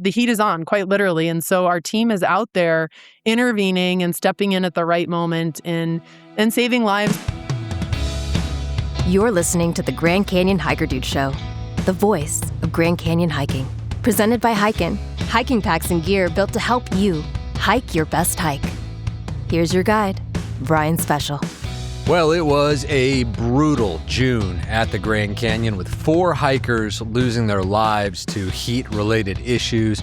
the heat is on, quite literally. And so our team is out there intervening and stepping in at the right moment and saving lives. You're listening to the Grand Canyon Hiker Dude Show, the voice of Grand Canyon hiking. Presented by hiKin, hiking packs and gear built to help you hike your best hike. Here's your guide, Brian Special. Well, it was a brutal June at the Grand Canyon with 4 hikers losing their lives to heat-related issues.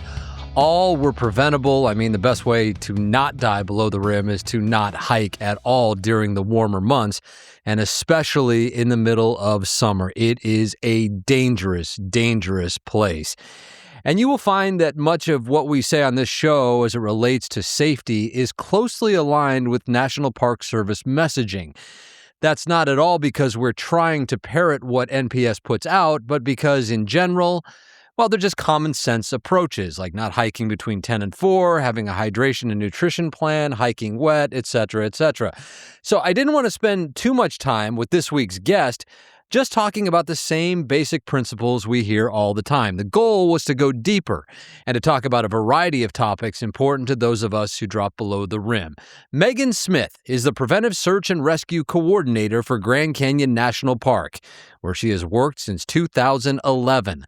All were preventable. I mean, the best way to not die below the rim is to not hike at all during the warmer months, and especially in the middle of summer. It is a dangerous, dangerous place. And you will find that much of what we say on this show as it relates to safety is closely aligned with National Park Service messaging. That's not at all because we're trying to parrot what NPS puts out, but because in general, well, they're just common sense approaches, like not hiking between 10 and 4, having a hydration and nutrition plan, hiking wet, etc., etc. So I didn't want to spend too much time with this week's guest just talking about the same basic principles we hear all the time. The goal was to go deeper and to talk about a variety of topics important to those of us who drop below the rim. Meghan Smith is the Preventive Search and Rescue Coordinator for Grand Canyon National Park, where she has worked since 2011.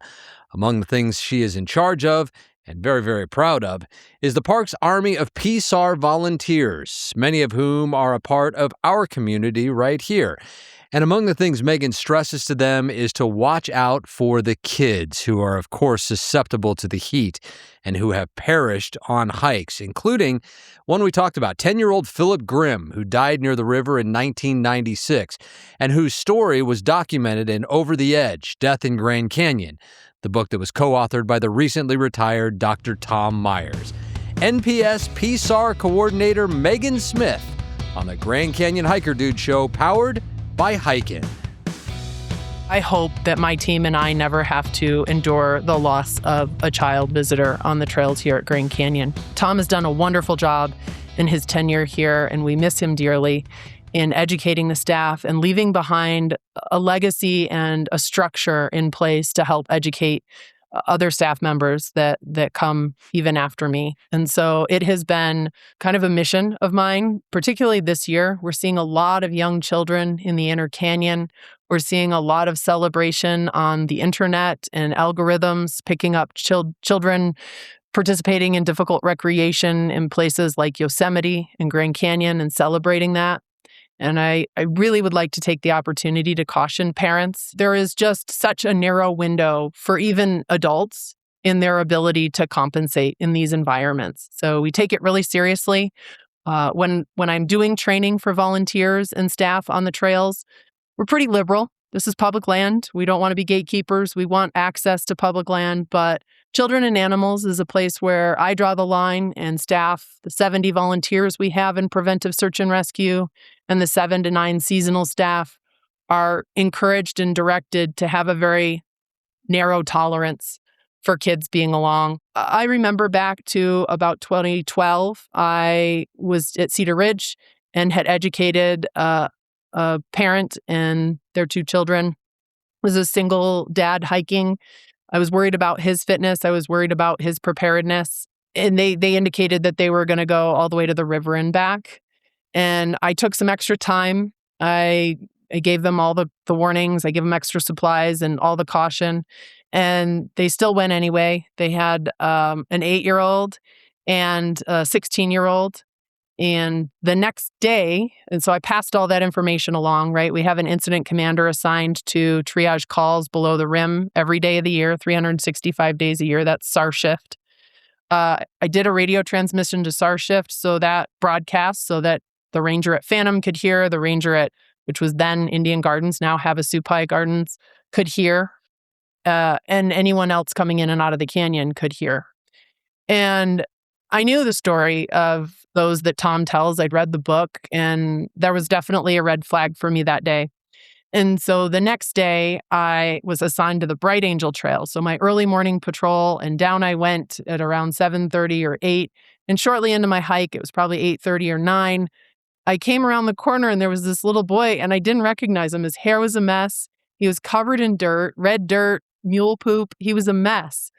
Among the things she is in charge of, and very, very proud of, is the park's army of PSAR volunteers, many of whom are a part of our community right here. And among the things Meghan stresses to them is to watch out for the kids who are, of course, susceptible to the heat and who have perished on hikes, including one we talked about, 10-year-old Philip Grimm, who died near the river in 1996, and whose story was documented in Over the Edge, Death in Grand Canyon, the book that was co-authored by the recently retired Dr. Tom Myers. NPS PSAR Coordinator Meghan Smith on the Grand Canyon Hiker Dude Show, powered by hiKin. I hope that my team and I never have to endure the loss of a child visitor on the trails here at Grand Canyon. Tom has done a wonderful job in his tenure here, and we miss him dearly in educating the staff and leaving behind a legacy and a structure in place to help educate other staff members that come even after me. And so it has been kind of a mission of mine, particularly this year. We're seeing a lot of young children in the Inner Canyon. We're seeing a lot of celebration on the internet and algorithms, picking up children participating in difficult recreation in places like Yosemite and Grand Canyon and celebrating that. And I really would like to take the opportunity to caution parents. There is just such a narrow window for even adults in their ability to compensate in these environments. So we take it really seriously. When I'm doing training for volunteers and staff on the trails, we're pretty liberal. This is public land. We don't want to be gatekeepers. We want access to public land, but children and animals is a place where I draw the line, and staff, the 70 volunteers we have in Preventive Search and Rescue, and the 7 to 9 seasonal staff are encouraged and directed to have a very narrow tolerance for kids being along. I remember back to about 2012, I was at Cedar Ridge and had educated a parent and their 2 children. Was a single dad hiking. I was worried about his fitness. I was worried about his preparedness. And they indicated that they were going to go all the way to the river and back. And I took some extra time. I gave them all the warnings. I gave them extra supplies and all the caution. And they still went anyway. They had an 8-year-old and a 16-year-old. And the next day, and so I passed all that information along, right? We have an incident commander assigned to triage calls below the rim every day of the year, 365 days a year. That's SAR shift. I did a radio transmission to SAR shift, so that broadcast, so that the ranger at Phantom could hear, the ranger at, which was then Indian Gardens, now Havasupai Gardens, could hear, and anyone else coming in and out of the canyon could hear. And I knew the story of those that Tom tells. I'd read the book, and there was definitely a red flag for me that day. And so the next day, I was assigned to the Bright Angel Trail. So my early morning patrol, and down I went at around 7:30 or 8. And shortly into my hike, it was probably 8:30 or 9, I came around the corner and there was this little boy, and I didn't recognize him. His hair was a mess. He was covered in dirt, red dirt, mule poop. He was a mess.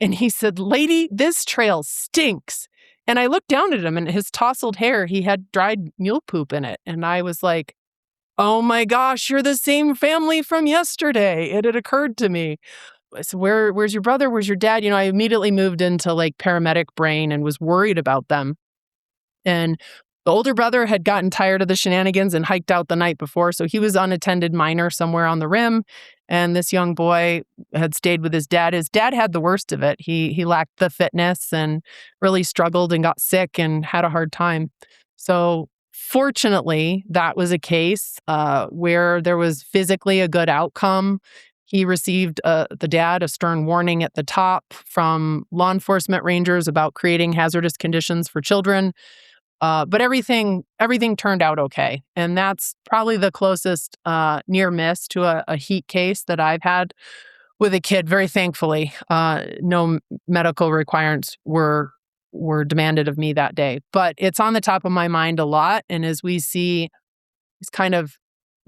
And he said, "Lady, this trail stinks." And I looked down at him, and his tousled hair, he had dried mule poop in it. And I was like, "Oh my gosh, you're the same family from yesterday." It had occurred to me. I said, where's your brother? Where's your dad? I immediately moved into like paramedic brain and was worried about them. And the older brother had gotten tired of the shenanigans and hiked out the night before. So he was unattended minor somewhere on the rim. And this young boy had stayed with his dad. His dad had the worst of it. He lacked the fitness and really struggled and got sick and had a hard time. So fortunately, that was a case where there was physically a good outcome. He received, the dad, a stern warning at the top from law enforcement rangers about creating hazardous conditions for children. But everything turned out okay. And that's probably the closest near miss to a heat case that I've had with a kid. Very thankfully, no medical requirements were demanded of me that day. But it's on the top of my mind a lot. And as we see these kind of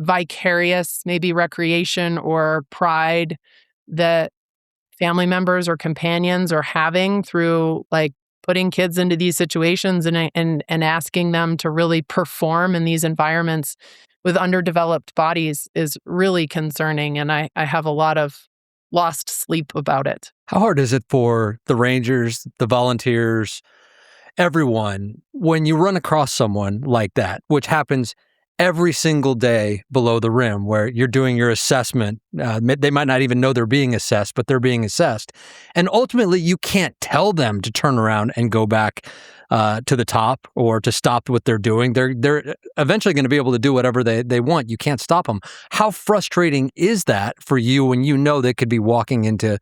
vicarious, maybe recreation or pride that family members or companions are having through like putting kids into these situations and asking them to really perform in these environments with underdeveloped bodies is really concerning. And I have a lot of lost sleep about it. How hard is it for the rangers, the volunteers, everyone, when you run across someone like that, which happens every single day below the rim, where you're doing your assessment? They might not even know they're being assessed, but they're being assessed. And ultimately, you can't tell them to turn around and go back to the top or to stop what they're doing. They're eventually going to be able to do whatever they want. You can't stop them. How frustrating is that for you when you know they could be walking into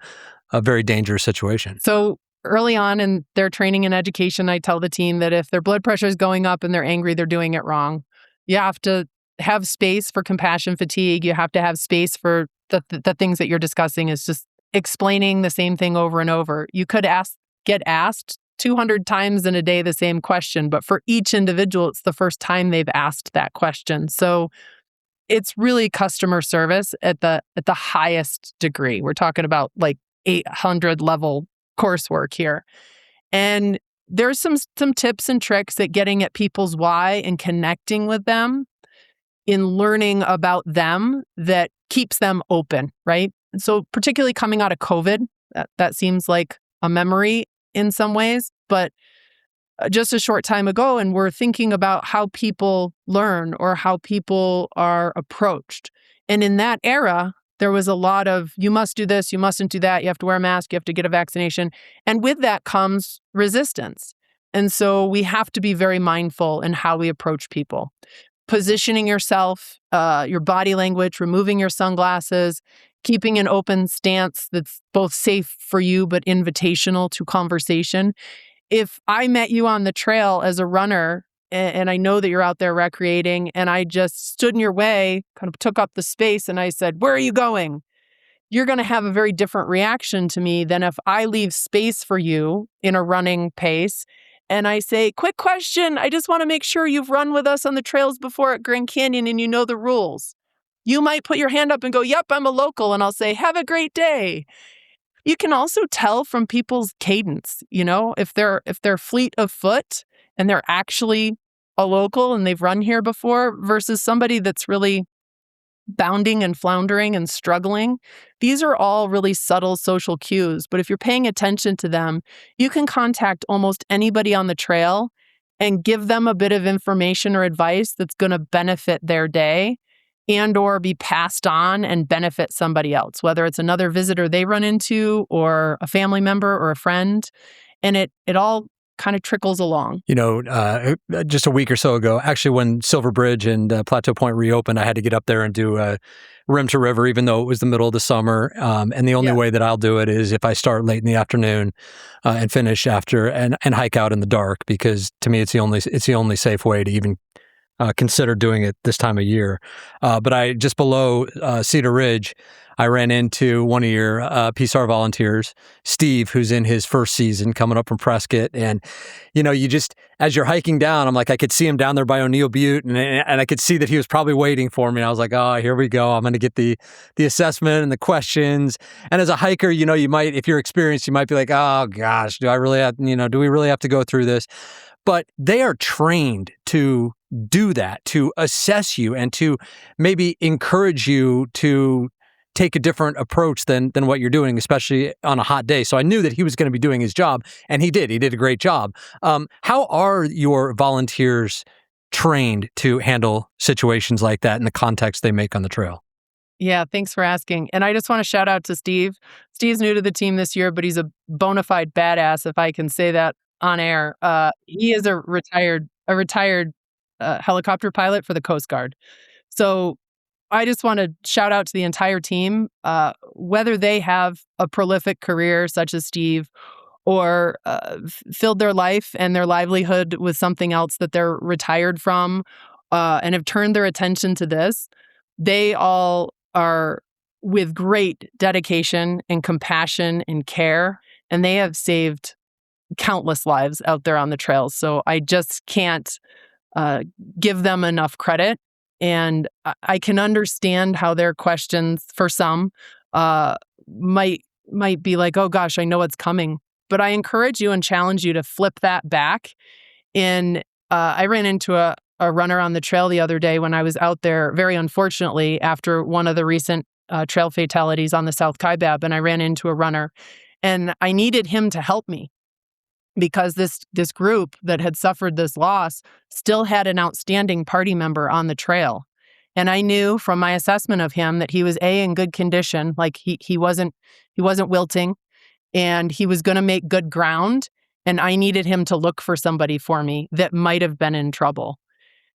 a very dangerous situation? So early on in their training and education, I tell the team that if their blood pressure is going up and they're angry, they're doing it wrong. You have to have space for compassion fatigue. You have to have space for the things that you're discussing is just explaining the same thing over and over. You could get asked 200 times in a day the same question, but for each individual, it's the first time they've asked that question. So it's really customer service at the highest degree. We're talking about like 800 level coursework here. And there's some tips and tricks at getting at people's why and connecting with them in learning about them that keeps them open, right? And so particularly coming out of COVID, that seems like a memory in some ways, but just a short time ago, and we're thinking about how people learn or how people are approached. And in that era, there was a lot of, you must do this, you mustn't do that, you have to wear a mask, you have to get a vaccination. And with that comes resistance. And so we have to be very mindful in how we approach people. Positioning yourself, your body language, removing your sunglasses, keeping an open stance that's both safe for you but invitational to conversation. If I met you on the trail as a runner, and I know that you're out there recreating, and I just stood in your way, kind of took up the space, and I said, "Where are you going?" You're going to have a very different reaction to me than if I leave space for you in a running pace, and I say, "Quick question, I just want to make sure you've run with us on the trails before at Grand Canyon and you know the rules." You might put your hand up and go, "Yep, I'm a local," and I'll say, "Have a great day." You can also tell from people's cadence, if they're fleet of foot and they're actually a local and they've run here before versus somebody that's really bounding and floundering and struggling. These are all really subtle social cues, but if you're paying attention to them, you can contact almost anybody on the trail and give them a bit of information or advice that's going to benefit their day and or be passed on and benefit somebody else, whether it's another visitor they run into or a family member or a friend. And it all kind of trickles along. Just a week or so ago, actually when Silver Bridge and Plateau Point reopened, I had to get up there and do rim to river, even though it was the middle of the summer. And the only way that I'll do it is if I start late in the afternoon and finish after and hike out in the dark, because to me, it's the only safe way to even consider doing it this time of year. But I just below Cedar Ridge, I ran into one of your PSAR volunteers, Steve, who's in his first season coming up from Prescott. And, you just, as you're hiking down, I'm like, I could see him down there by O'Neill Butte, and I could see that he was probably waiting for me. I was like, oh, here we go. I'm going to get the assessment and the questions. And as a hiker, you might, if you're experienced, you might be like, oh gosh, do we really have to go through this? But they are trained to do that, to assess you and to maybe encourage you to take a different approach than what you're doing, especially on a hot day. So I knew that he was going to be doing his job, and he did. He did a great job. How are your volunteers trained to handle situations like that in the context they make on the trail? Yeah, thanks for asking. And I just want to shout out to Steve. Steve's new to the team this year, but he's a bona fide badass, if I can say that on air. He is a retired helicopter pilot for the Coast Guard. So I just want to shout out to the entire team, whether they have a prolific career such as Steve, or filled their life and their livelihood with something else that they're retired from, and have turned their attention to this. They all are with great dedication and compassion and care, and they have saved countless lives out there on the trails. So I just can't give them enough credit. And I can understand how their questions, for some, might be like, oh gosh, I know what's coming. But I encourage you and challenge you to flip that back. And I ran into a runner on the trail the other day when I was out there, very unfortunately, after one of the recent trail fatalities on the South Kaibab, and I ran into a runner, and I needed him to help me, because this group that had suffered this loss still had an outstanding party member on the trail. And I knew from my assessment of him that he was in good condition, like he wasn't wilting, and he was going to make good ground, and I needed him to look for somebody for me that might have been in trouble.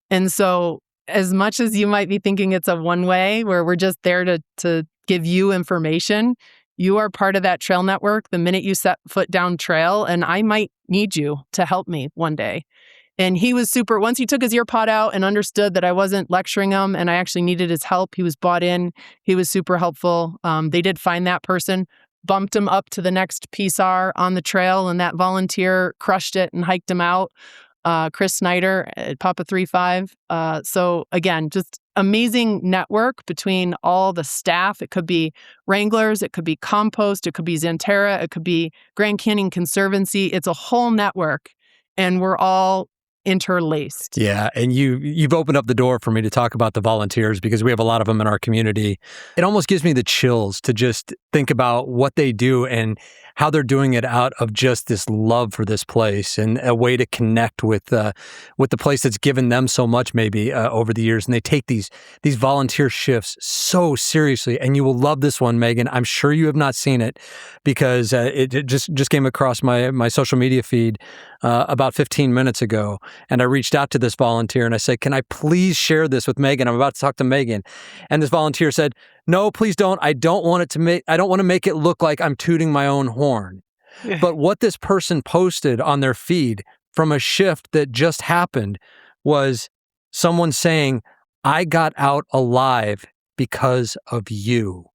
And so as much as you might be thinking it's a one-way where we're just there to give you information, you are part of that trail network the minute you set foot down trail, and I might need you to help me one day. And he was super, once he took his ear pod out and understood that I wasn't lecturing him and I actually needed his help, he was bought in. He was super helpful. They did find that person, bumped him up to the next PSAR on the trail, and that volunteer crushed it and hiked him out. Chris Snyder at Papa 35. So again, just amazing network between all the staff. It could be Wranglers, it could be Compost, it could be Xanterra, it could be Grand Canyon Conservancy. It's a whole network, and we're all interlaced. Yeah, and you've opened up the door for me to talk about the volunteers, because we have a lot of them in our community. It almost gives me the chills to just think about what they do and how they're doing it out of just this love for this place and a way to connect with the place that's given them so much maybe over the years. And they take these volunteer shifts so seriously. And you will love this one, Meghan. I'm sure you have not seen it, because it just came across my social media feed about 15 minutes ago. And I reached out to this volunteer and I said, can I please share this with Meghan? I'm about to talk to Meghan. And this volunteer said, no, please don't. I don't want to make it look like I'm tooting my own horn. But what this person posted on their feed from a shift that just happened was someone saying, I got out alive because of you.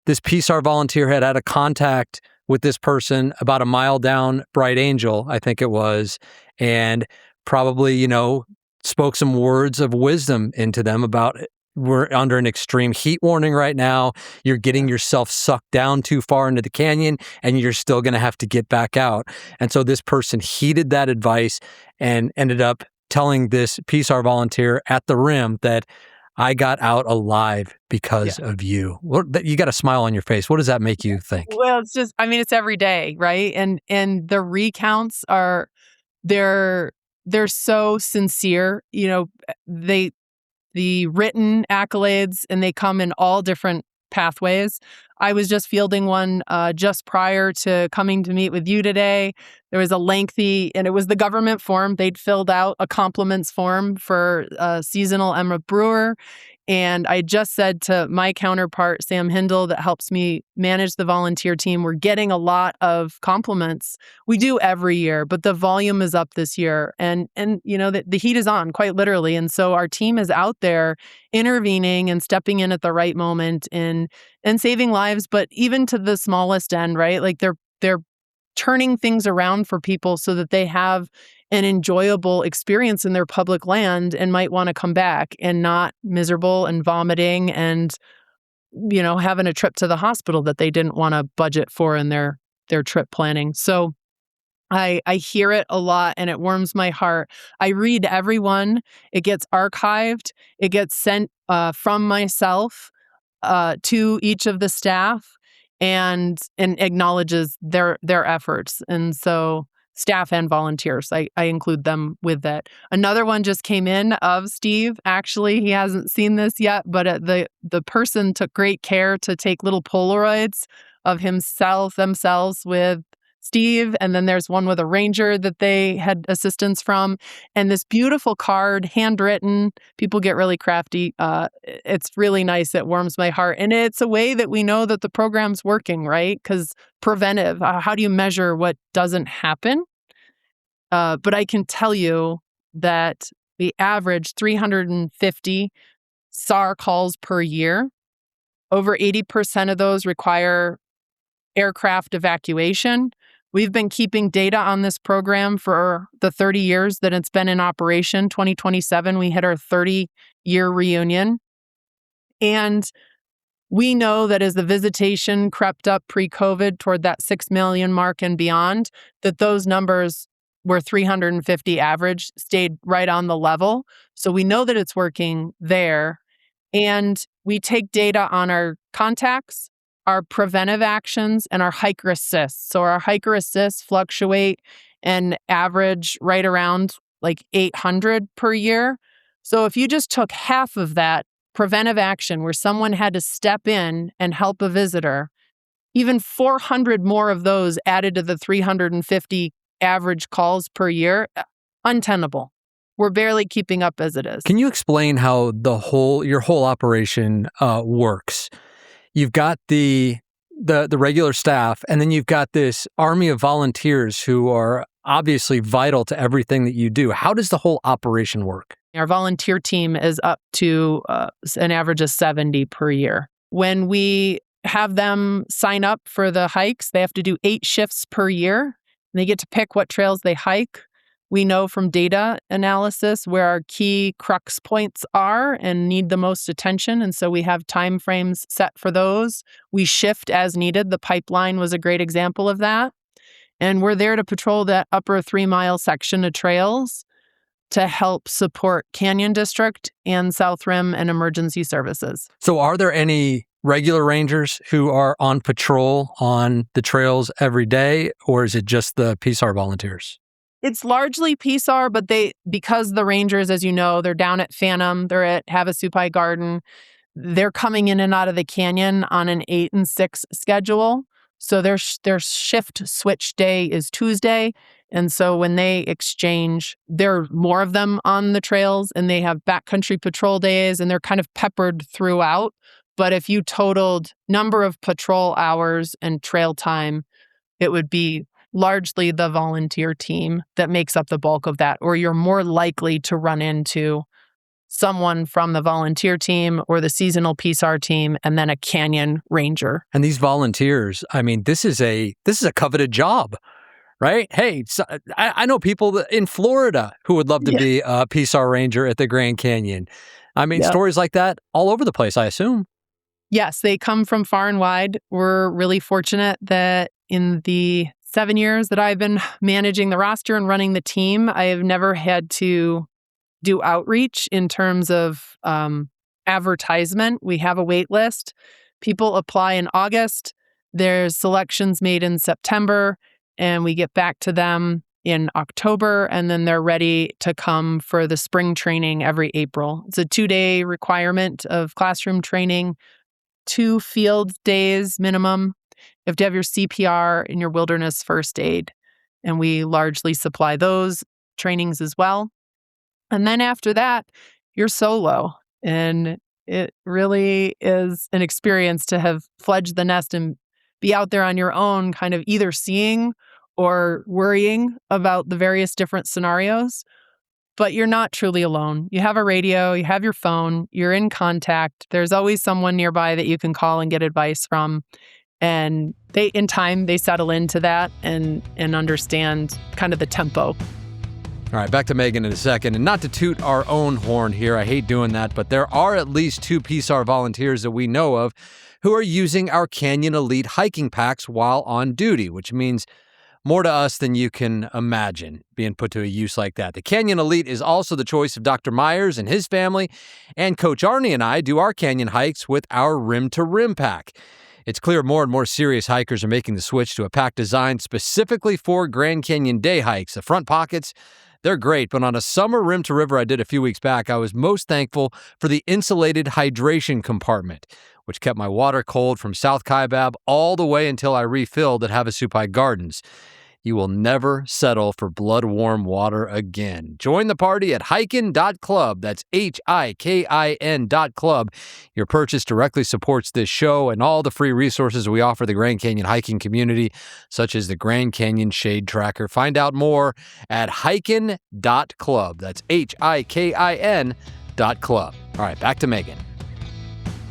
This PSAR volunteer had a contact with this person about a mile down Bright Angel, I think it was, and probably, spoke some words of wisdom into them about, we're under an extreme heat warning right now. You're getting yourself sucked down too far into the canyon, and you're still going to have to get back out. And so this person heeded that advice and ended up telling this PSAR volunteer at the rim that I got out alive because of you. You got a smile on your face. What does that make you think? Well, it's just, it's every day, right? And the recounts are, they're so sincere. The written accolades, and they come in all different pathways. I was just fielding one just prior to coming to meet with you today. There was a lengthy, and it was the government form. They'd filled out a compliments form for seasonal Emma Brewer. And I just said to my counterpart, Sam Hindle, that helps me manage the volunteer team, we're getting a lot of compliments. We do every year, but the volume is up this year. And the heat is on, quite literally. And so our team is out there intervening and stepping in at the right moment and saving lives, but even to the smallest end, right? Like they're turning things around for people so that they have an enjoyable experience in their public land and might want to come back and not miserable and vomiting and, having a trip to the hospital that they didn't want to budget for in their trip planning. So I hear it a lot and it warms my heart. I read every one. It gets archived. It gets sent from myself to each of the staff and acknowledges their efforts. And so staff and volunteers, I include them with that. Another one just came in of Steve. Actually, he hasn't seen this yet, but the person took great care to take little Polaroids of themselves with Steve. And then there's one with a ranger that they had assistance from. And this beautiful card, handwritten. People get really crafty. It's really nice. It warms my heart. And it's a way that we know that the program's working, right? Because preventive, how do you measure what doesn't happen? But I can tell you that the average 350 SAR calls per year, over 80% of those require aircraft evacuation. We've been keeping data on this program for the 30 years that it's been in operation. 2027, we hit our 30-year reunion. And we know that as the visitation crept up pre-COVID toward that 6 million mark and beyond, that those numbers were 350 average, stayed right on the level. So we know that it's working there. And we take data on our contacts, our preventive actions, and our hiker assists. So our hiker assists fluctuate and average right around like 800 per year. So if you just took half of that preventive action where someone had to step in and help a visitor, even 400 more of those added to the 350 average calls per year, untenable. We're barely keeping up as it is. Can you explain how your whole operation works? You've got the regular staff, and then you've got this army of volunteers who are obviously vital to everything that you do. How does the whole operation work? Our volunteer team is up to an average of 70 per year. When we have them sign up for the hikes, they have to do 8 shifts per year. And they get to pick what trails they hike. We know from data analysis where our key crux points are and need the most attention. And so we have time frames set for those. We shift as needed. The pipeline was a great example of that. And we're there to patrol that upper 3-mile section of trails to help support Canyon District and South Rim and emergency services. So are there any regular rangers who are on patrol on the trails every day, or is it just the PSAR volunteers? It's largely PSAR, but because the rangers, as you know, they're down at Phantom, they're at Havasupai Garden, they're coming in and out of the canyon on an 8 and 6 schedule. So their shift switch day is Tuesday. And so when they exchange, there are more of them on the trails and they have backcountry patrol days and they're kind of peppered throughout. But if you totaled number of patrol hours and trail time, it would be largely the volunteer team that makes up the bulk of that, or you're more likely to run into someone from the volunteer team or the seasonal PSAR team and then a canyon ranger. And these volunteers, I mean, this is a coveted job, right? Hey, so I know people in Florida who would love to be a PSAR ranger at the Grand Canyon. I mean, stories like that all over the place, I assume. Yes, they come from far and wide. We're really fortunate that in the 7 years that I've been managing the roster and running the team, I have never had to do outreach in terms of advertisement. We have a wait list. People apply in August. There's selections made in September, and we get back to them in October, and then they're ready to come for the spring training every April. It's a 2-day requirement of classroom training, 2 field days minimum. You have to have your CPR and your wilderness first aid, and we largely supply those trainings as well. And then after that, you're solo. And It really is an experience to have fledged the nest and be out there on your own, kind of either seeing or worrying about the various different scenarios. But you're not truly alone. You have a radio, you have your phone, you're in contact. There's always someone nearby that you can call and get advice from. And in time, they settle into that and understand kind of the tempo. All right, back to Meghan in a second. And not to toot our own horn here, I hate doing that, but there are at least 2 PSAR volunteers that we know of who are using our Canyon Elite hiking packs while on duty, which means more to us than you can imagine being put to a use like that. The Canyon Elite is also the choice of Dr. Myers and his family, and Coach Arnie and I do our canyon hikes with our Rim to Rim pack. It's clear more and more serious hikers are making the switch to a pack designed specifically for Grand Canyon day hikes. The front pockets, they're great, but on a summer Rim to River I did a few weeks back, I was most thankful for the insulated hydration compartment, which kept my water cold from South Kaibab all the way until I refilled at Havasupai Gardens. You will never settle for blood-warm water again. Join the party at hiKin.club. That's HIKIN.club. Your purchase directly supports this show and all the free resources we offer the Grand Canyon hiking community, such as the Grand Canyon Shade Tracker. Find out more at hiKin.club. That's HIKIN.club. All right, back to Meghan.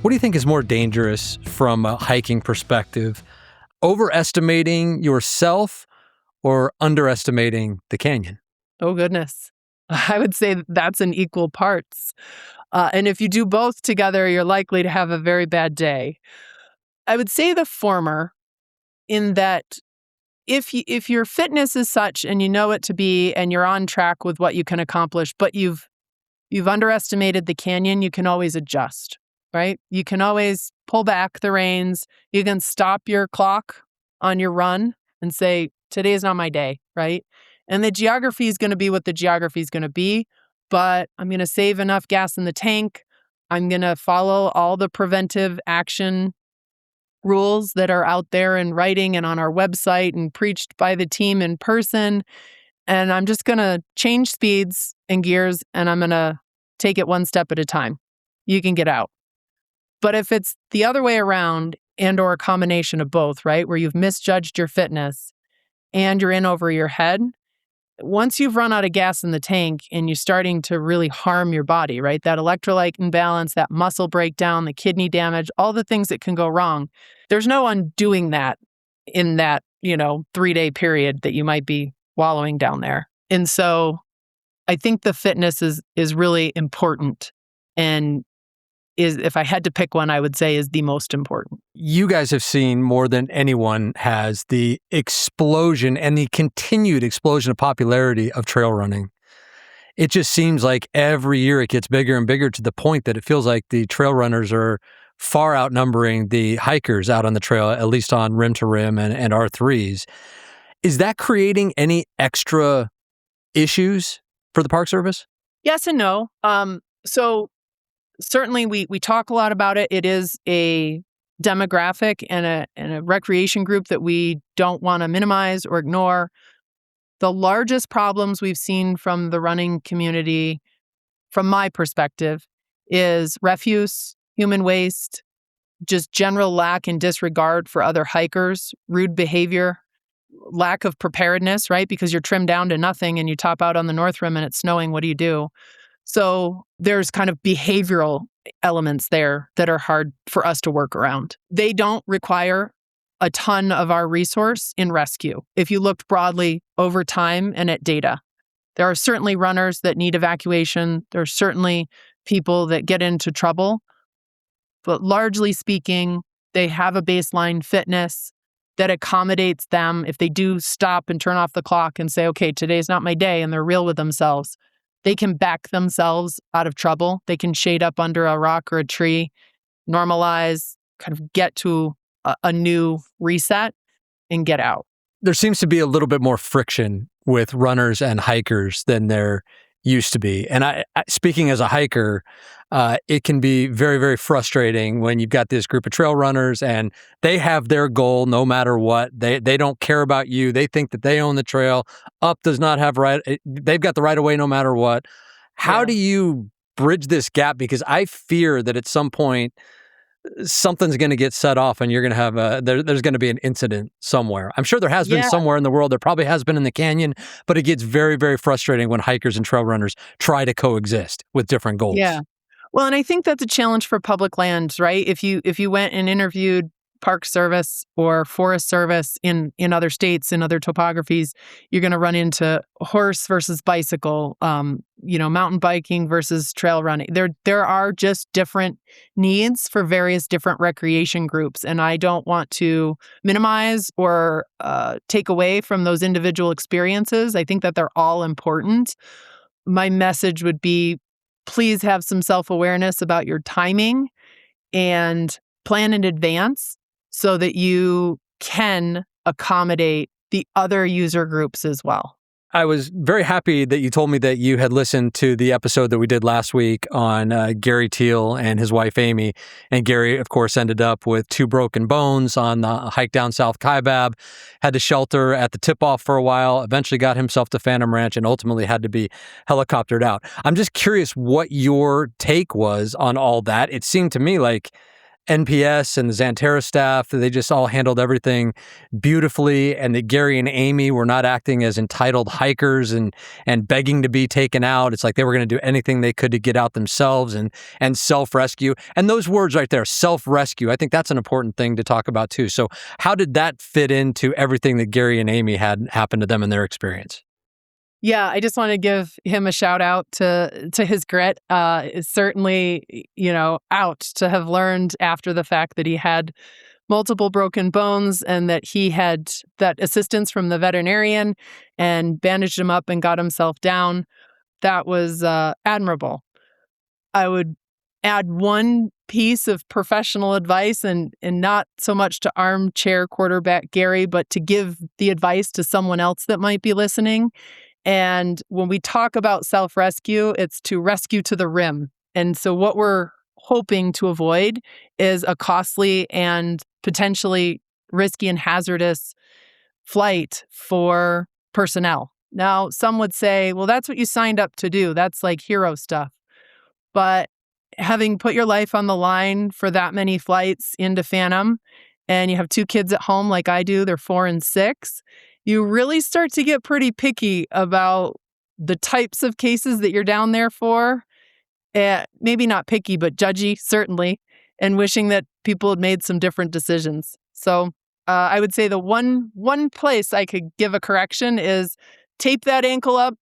What do you think is more dangerous from a hiking perspective? Overestimating yourself or underestimating the canyon? Oh, goodness. I would say that's in equal parts. And if you do both together, you're likely to have a very bad day. I would say the former, in that if your fitness is such and you know it to be and you're on track with what you can accomplish, but you've underestimated the canyon, you can always adjust, right? You can always pull back the reins. You can stop your clock on your run and say, today is not my day, right? And the geography is going to be what the geography is going to be, but I'm going to save enough gas in the tank. I'm going to follow all the preventive action rules that are out there in writing and on our website and preached by the team in person. And I'm just going to change speeds and gears, and I'm going to take it one step at a time. You can get out. But if it's the other way around and or a combination of both, right, where you've misjudged your fitness and you're in over your head, once you've run out of gas in the tank and you're starting to really harm your body, right? That electrolyte imbalance, that muscle breakdown, the kidney damage, all the things that can go wrong. There's no undoing that in that, 3-day period that you might be wallowing down there. And so I think the fitness is really important, and if I had to pick one, I would say is the most important. You guys have seen more than anyone has the explosion and the continued explosion of popularity of trail running. It just seems like every year it gets bigger and bigger to the point that it feels like the trail runners are far outnumbering the hikers out on the trail, at least on Rim to Rim and R3s. Is that creating any extra issues for the Park Service? Yes and no. So certainly we talk a lot about it. It is a demographic and a recreation group that we don't want to minimize or ignore. The largest problems we've seen from the running community, from my perspective, is refuse, human waste, just general lack and disregard for other hikers, rude behavior, lack of preparedness, right? Because you're trimmed down to nothing and you top out on the North Rim and it's snowing. What do you do? So there's kind of behavioral elements there that are hard for us to work around. They don't require a ton of our resource in rescue. If you looked broadly over time and at data, there are certainly runners that need evacuation. There are certainly people that get into trouble. But largely speaking, they have a baseline fitness that accommodates them. If they do stop and turn off the clock and say, okay, today's not my day, and they're real with themselves, they can back themselves out of trouble. They can shade up under a rock or a tree, normalize, kind of get to a new reset and get out. There seems to be a little bit more friction with runners and hikers than there used to be. And I speaking as a hiker, it can be very, very frustrating when you've got this group of trail runners and they have their goal no matter what. They don't care about you. They think that they own the trail. Up does not have they've got the right of way no matter what. How do you bridge this gap? Because I fear that at some point something's going to get set off and you're going to have there's going to be an incident somewhere. I'm sure there has been Yeah. somewhere in the world. There probably has been in the canyon, but it gets very, very frustrating when hikers and trail runners try to coexist with different goals. Yeah. Well, and I think that's a challenge for public lands, right? If you went and interviewed Park Service or Forest Service in other states, in other topographies, you're going to run into horse versus bicycle, mountain biking versus trail running. There are just different needs for various different recreation groups, and I don't want to minimize or take away from those individual experiences. I think that they're all important. My message would be, please have some self-awareness about your timing and plan in advance so that you can accommodate the other user groups as well. I was very happy that you told me that you had listened to the episode that we did last week on Gary Teal and his wife, Amy. And Gary, of course, ended up with 2 broken bones on the hike down South Kaibab, had to shelter at the tip-off for a while, eventually got himself to Phantom Ranch, and ultimately had to be helicoptered out. I'm just curious what your take was on all that. It seemed to me like NPS and the Xanterra staff, they just all handled everything beautifully, and that Gary and Amy were not acting as entitled hikers and begging to be taken out. It's like they were going to do anything they could to get out themselves and self-rescue. And those words right there, self-rescue, I think that's an important thing to talk about too. So how did that fit into everything that Gary and Amy had happen to them in their experience? Yeah, I just want to give him a shout out to his grit. It's certainly, out to have learned after the fact that he had multiple broken bones and that he had that assistance from the veterinarian and bandaged him up and got himself down. That was admirable. I would add one piece of professional advice and not so much to armchair quarterback Gary, but to give the advice to someone else that might be listening. And when we talk about self-rescue, it's to rescue to the rim. And so what we're hoping to avoid is a costly and potentially risky and hazardous flight for personnel. Now, some would say, well, that's what you signed up to do. That's like hero stuff. But having put your life on the line for that many flights into Phantom, and you have 2 kids at home like I do, they're 4 and 6, you really start to get pretty picky about the types of cases that you're down there for. Maybe not picky, but judgy, certainly, and wishing that people had made some different decisions. So I would say the one place I could give a correction is tape that ankle up,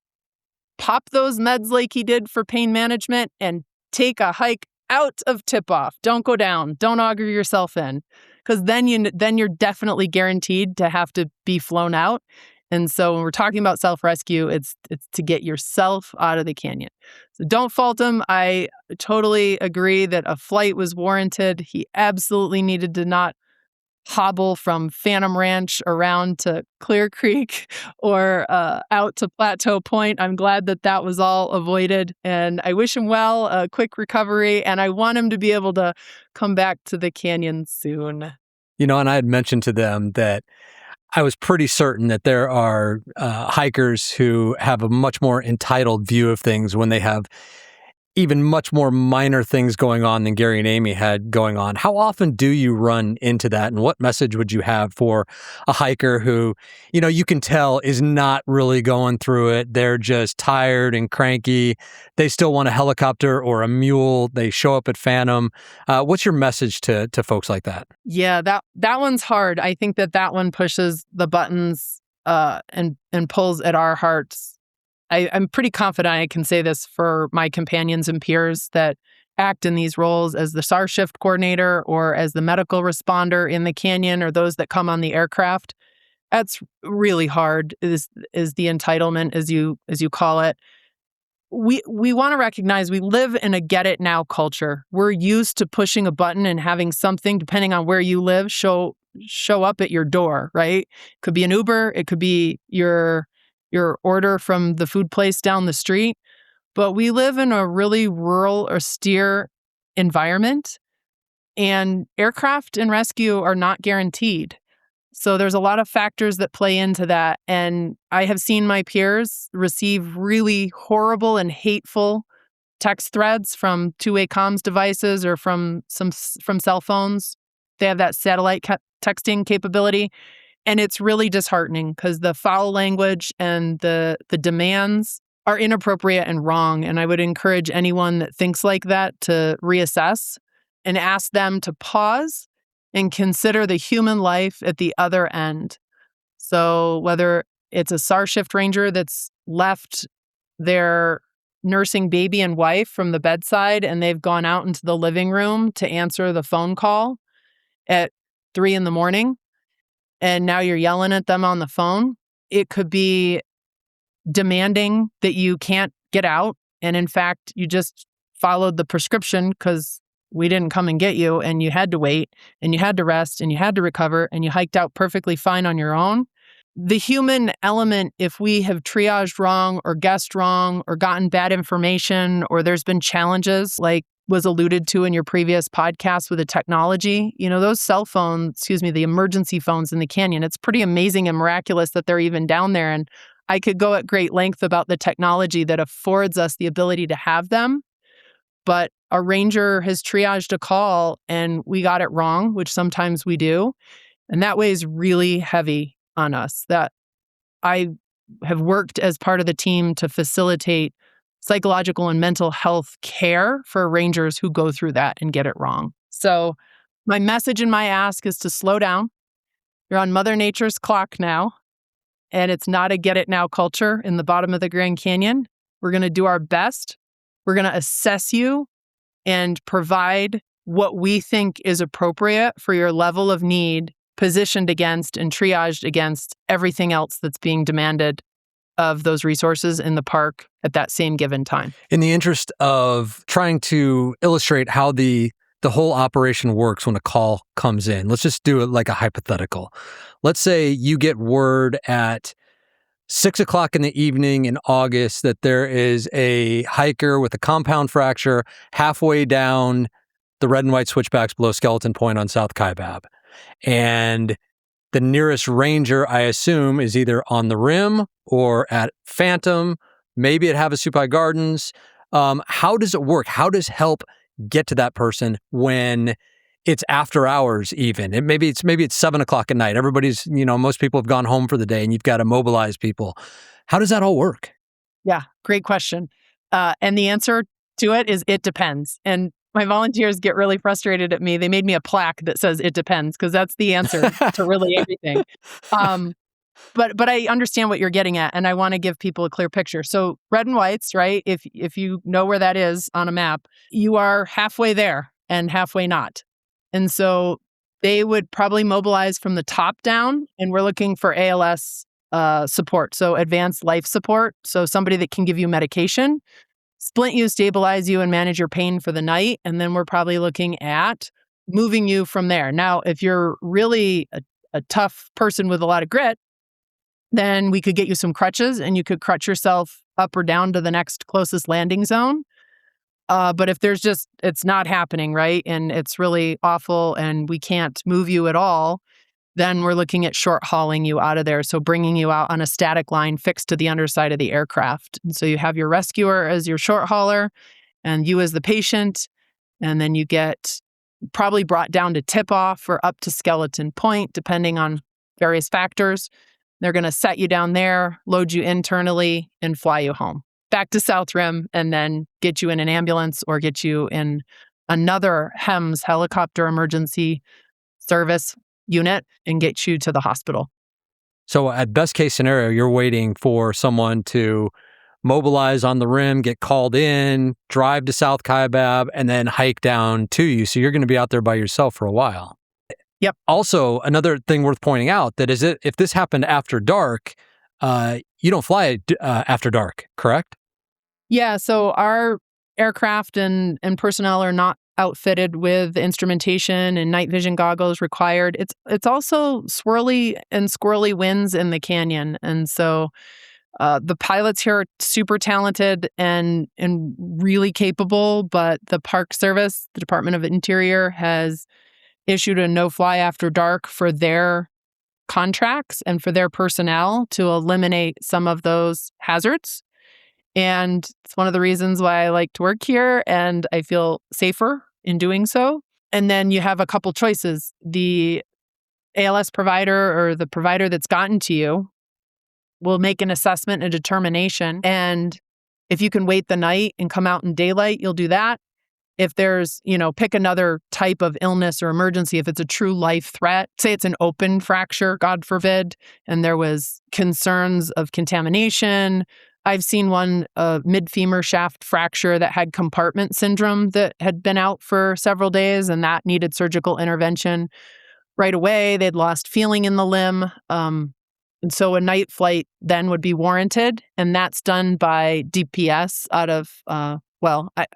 pop those meds like he did for pain management, and take a hike out of tip-off. Don't go down. Don't auger yourself in. Because then you're definitely guaranteed to have to be flown out. And so when we're talking about self-rescue, it's to get yourself out of the canyon. So don't fault him. I totally agree that a flight was warranted. He absolutely needed to not hobble from Phantom Ranch around to Clear Creek or out to Plateau Point. I'm glad that was all avoided. And I wish him well, a quick recovery. And I want him to be able to come back to the canyon soon. And I had mentioned to them that I was pretty certain that there are hikers who have a much more entitled view of things when they have even much more minor things going on than Gary and Amy had going on. How often do you run into that? And what message would you have for a hiker who, you can tell is not really going through it? They're just tired and cranky. They still want a helicopter or a mule. They show up at Phantom. What's your message to folks like that? Yeah, that one's hard. I think that one pushes the buttons and pulls at our hearts. I'm pretty confident I can say this for my companions and peers that act in these roles as the SAR shift coordinator or as the medical responder in the canyon or those that come on the aircraft. That's really hard, is the entitlement, as you call it. We want to recognize we live in a get it now culture. We're used to pushing a button and having something, depending on where you live, show up at your door, right? It could be an Uber, it could be your order from the food place down the street. But we live in a really rural, austere environment, and aircraft and rescue are not guaranteed. So there's a lot of factors that play into that. And I have seen my peers receive really horrible and hateful text threads from two-way comms devices or from cell phones. They have that satellite texting capability. And it's really disheartening because the foul language and the demands are inappropriate and wrong. And I would encourage anyone that thinks like that to reassess and ask them to pause and consider the human life at the other end. So whether it's a SAR shift ranger that's left their nursing baby and wife from the bedside and they've gone out into the living room to answer the phone call at 3 a.m, and now you're yelling at them on the phone. It could be demanding that you can't get out. And in fact, you just followed the prescription because we didn't come and get you and you had to wait and you had to rest and you had to recover and you hiked out perfectly fine on your own. The human element, if we have triaged wrong or guessed wrong or gotten bad information or there's been challenges like was alluded to in your previous podcast with the technology, those cell phones, the emergency phones in the canyon, it's pretty amazing and miraculous that they're even down there. And I could go at great length about the technology that affords us the ability to have them. But a ranger has triaged a call and we got it wrong, which sometimes we do. And that weighs really heavy on us. That I have worked as part of the team to facilitate psychological and mental health care for rangers who go through that and get it wrong. So my message and my ask is to slow down. You're on Mother Nature's clock now, and it's not a get it now culture in the bottom of the Grand Canyon. We're going to do our best. We're going to assess you and provide what we think is appropriate for your level of need, positioned against and triaged against everything else that's being demanded of those resources in the park at that same given time. In the interest of trying to illustrate how the whole operation works when a call comes in, let's just do it like a hypothetical. Let's say you get word at 6:00 in the evening in August that there is a hiker with a compound fracture halfway down the red and white switchbacks below Skeleton Point on South Kaibab. And the nearest ranger, I assume, is either on the rim or at Phantom, maybe at Havasupai Gardens. How does it work? How does help get to that person when it's after hours even? Maybe it's 7:00 at night. Everybody's, most people have gone home for the day and you've got to mobilize people. How does that all work? Yeah, great question. And the answer to it is it depends. And my volunteers get really frustrated at me. They made me a plaque that says it depends because that's the answer to really everything. But I understand what you're getting at, and I want to give people a clear picture. So red and whites, right? If you know where that is on a map, you are halfway there and halfway not. And so they would probably mobilize from the top down, and we're looking for ALS support, so advanced life support. So somebody that can give you medication, splint you, stabilize you, and manage your pain for the night. And then we're probably looking at moving you from there. Now, if you're really a tough person with a lot of grit, then we could get you some crutches and you could crutch yourself up or down to the next closest landing zone. But if it's not happening, right? And it's really awful and we can't move you at all, then we're looking at short hauling you out of there. So bringing you out on a static line fixed to the underside of the aircraft. And so you have your rescuer as your short hauler and you as the patient. And then you get probably brought down to tip off or up to Skeleton Point, depending on various factors. They're going to set you down there, load you internally, and fly you home back to South Rim, and then get you in an ambulance or get you in another HEMS helicopter emergency service unit and get you to the hospital. So at best case scenario, you're waiting for someone to mobilize on the rim, get called in, drive to South Kaibab, and then hike down to you. So you're going to be out there by yourself for a while. Yep. Also, another thing worth pointing out that is if this happened after dark, you don't fly after dark, correct? Yeah. So our aircraft and personnel are not outfitted with instrumentation and night vision goggles required. It's also swirly and squirrely winds in the canyon. And so the pilots here are super talented and really capable, but the Park Service, the Department of Interior, has issued a no-fly after dark for their contracts and for their personnel to eliminate some of those hazards. And it's one of the reasons why I like to work here and I feel safer in doing so. And then you have a couple choices. The ALS provider or the provider that's gotten to you will make an assessment and determination. And if you can wait the night and come out in daylight, you'll do that. If there's, pick another type of illness or emergency, if it's a true life threat, say it's an open fracture, God forbid, and there was concerns of contamination. I've seen one, a mid-femur shaft fracture that had compartment syndrome that had been out for several days, and that needed surgical intervention right away. They'd lost feeling in the limb. And so a night flight then would be warranted, and that's done by DPS out of, I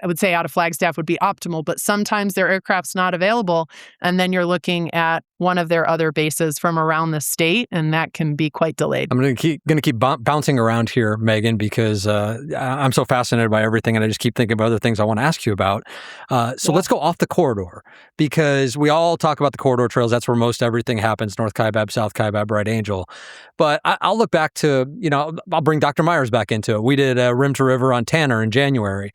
would say out of Flagstaff would be optimal, but sometimes their aircraft's not available, and then you're looking at one of their other bases from around the state, and that can be quite delayed. I'm going to keep bouncing around here, Megan, because I'm so fascinated by everything, and I just keep thinking of other things I want to ask you about. Let's go off the corridor, because we all talk about the corridor trails. That's where most everything happens: North Kaibab, South Kaibab, Bright Angel. But I'll look back to, I'll bring Dr. Myers back into it. We did Rim to River on Tanner in January,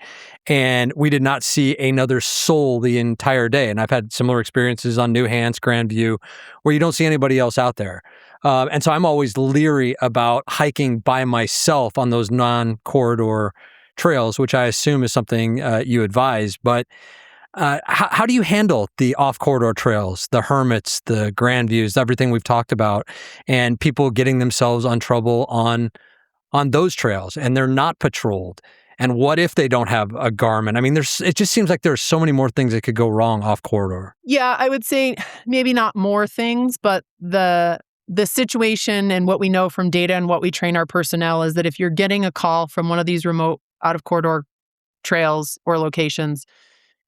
and we did not see another soul the entire day. And I've had similar experiences on New Hants, Grandview, where you don't see anybody else out there. And so I'm always leery about hiking by myself on those non-corridor trails, which I assume is something you advise. But how do you handle the off-corridor trails, the hermits, the Grandviews, everything we've talked about, and people getting themselves on trouble on those trails, and they're not patrolled? And what if they don't have a Garmin? I mean, it just seems like there's so many more things that could go wrong off corridor. Yeah, I would say maybe not more things, but the situation and what we know from data and what we train our personnel is that if you're getting a call from one of these remote out of corridor trails or locations,